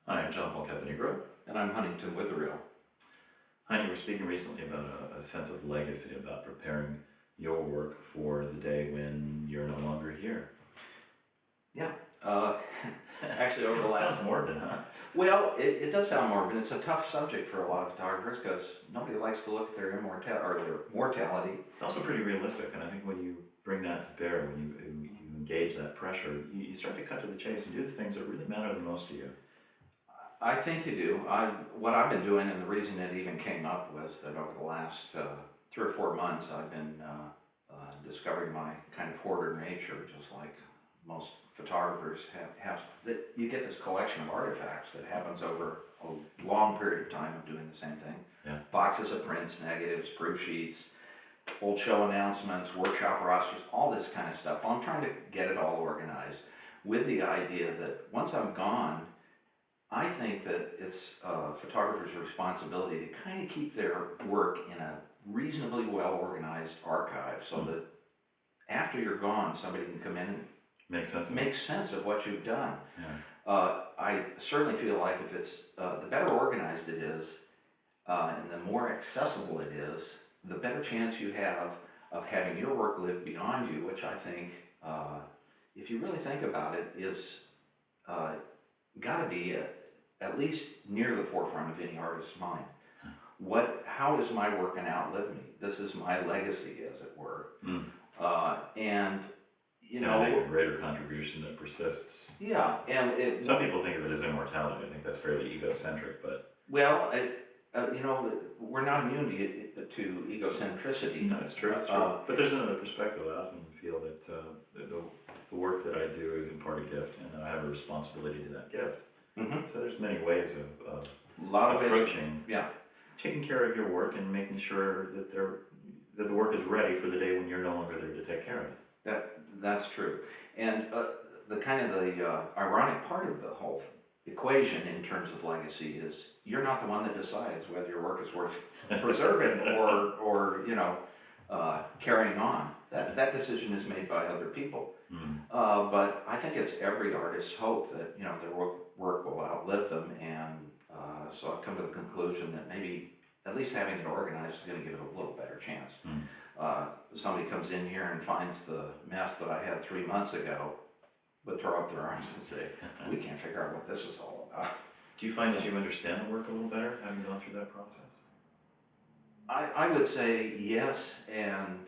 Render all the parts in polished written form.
Hi, I'm John Paul Caponigro. And I'm Huntington Witherill. Honey, we're speaking recently about a sense of legacy, about preparing your work for the day when you're no longer here. Yeah. Actually, over the last... Sounds morbid, huh? Well, it does sound morbid. It's a tough subject for a lot of photographers because nobody likes to look at their mortality. It's also pretty realistic, and I think when you bring that to bear, when you engage that pressure, you start to cut to the chase and do the things that really matter the most to you. I think you do. What I've been doing, and the reason it even came up, was that over the last 3 or 4 months, I've been discovering my kind of hoarder nature, just like most photographers have. That you get this collection of artifacts that happens over a long period of time of doing the same thing. Yeah. Boxes of prints, negatives, proof sheets, old show announcements, workshop rosters, all this kind of stuff. Well, I'm trying to get it all organized with the idea that once I'm gone, I think that it's a photographer's responsibility to kind of keep their work in a reasonably well-organized archive so that after you're gone, somebody can come in and make sense of what you've done. Yeah. I certainly feel like if it's, the better organized it is, and the more accessible it is, the better chance you have of having your work live beyond you, which I think, if you really think about it, is got to be at least near the forefront of any artist's mind. How is my work going to outlive me? This is my legacy, as it were. And you know, make a greater contribution that persists. Yeah, and some people think of it as immortality. I think that's fairly egocentric, but well, you know, we're not immune to egocentricity. No, it's true. It's true. But there's another perspective. I often feel that the work that I do is in part a gift, and that I have a responsibility to that gift. So there's many ways of approaching, taking care of your work and making sure that the work is ready for the day when you're no longer there to take care of it. That's true. And the kind of the ironic part of the whole equation in terms of legacy is you're not the one that decides whether your work is worth preserving or you know, carrying on. That decision is made by other people. But I think it's every artist's hope that, you know, their work will outlive them, and so I've come to the conclusion that maybe at least having it organized is going to give it a little better chance. Somebody comes in here and finds the mess that I had 3 months ago, would throw up their arms and say, we can't figure out what this is all about. Do you find that you understand the work a little better having gone through that process? I would say yes and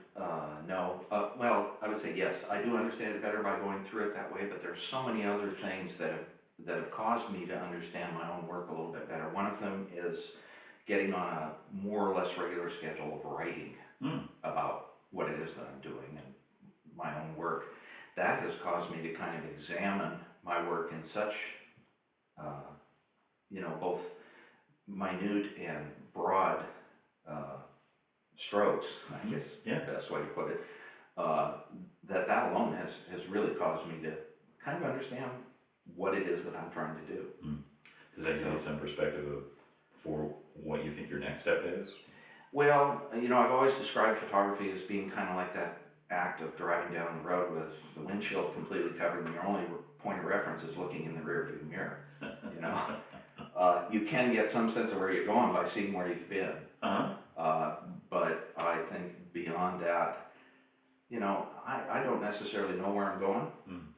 no. Well, I would say yes. I do understand it better by going through it that way, but there's so many other things that have caused me to understand my own work a little bit better. One of them is getting on a more or less regular schedule of writing about what it is that I'm doing and my own work. That has caused me to kind of examine my work in such, you know, both minute and broad strokes, I guess the best way to put it, that alone has really caused me to kind of understand what it is that I'm trying to do. Does that give you some perspective for what you think your next step is? Well, you know, I've always described photography as being kind of like that act of driving down the road with the windshield completely covered and your only point of reference is looking in the rearview mirror. You know, you can get some sense of where you're going by seeing where you've been. But I think beyond that, you know, I don't necessarily know where I'm going,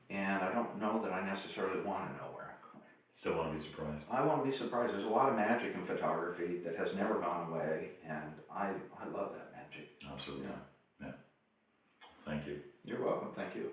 and I don't know that I necessarily want to know where I'm going. Still want to be surprised. I want to be surprised. There's a lot of magic in photography that has never gone away, and I love that magic. Absolutely. Yeah. Thank you. You're welcome. Thank you.